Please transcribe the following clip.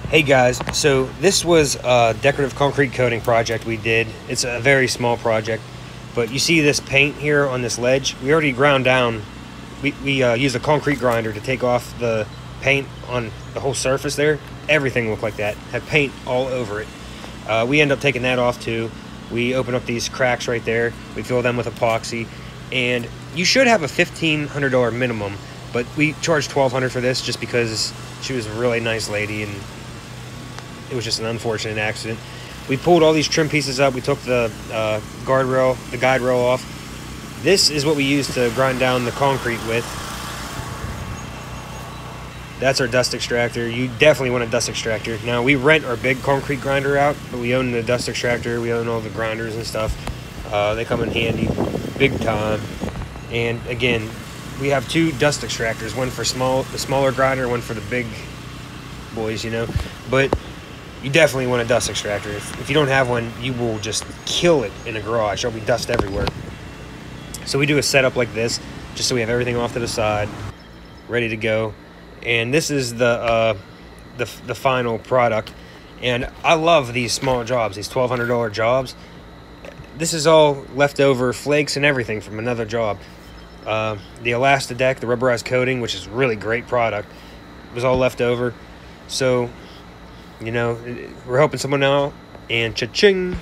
Hey guys, so this was a decorative concrete coating project we did. It's a very small project, but you see this paint here on this ledge? We already ground down. We used a concrete grinder to take off the paint on the whole surface there. Everything looked like that, had paint all over it. We end up taking that off too. We open up these cracks right there. We fill them with epoxy, and you should have a $1,500 minimum, but we charged $1,200 for this just because she was a really nice lady and it was just an unfortunate accident. We pulled all these trim pieces up. We took the guardrail, the guide rail off. This is what we use to grind down the concrete with. That's our dust extractor. You definitely want a dust extractor. Now, we rent our big concrete grinder out, but we own the dust extractor. We own all the grinders and stuff. They come in handy big time. And again, we have two dust extractors, one for the smaller grinder, one for the big boys, you know. But you definitely want a dust extractor. If you don't have one, you will just kill it in a garage. There'll be dust everywhere. So we do a setup like this, just so we have everything off to the side, ready to go. And this is the final product. And I love these small jobs, these $1,200 jobs. This is all leftover flakes and everything from another job. The Elastideck, the rubberized coating, which is a really great product, was all left over. So, you know, we're helping someone out, and cha-ching.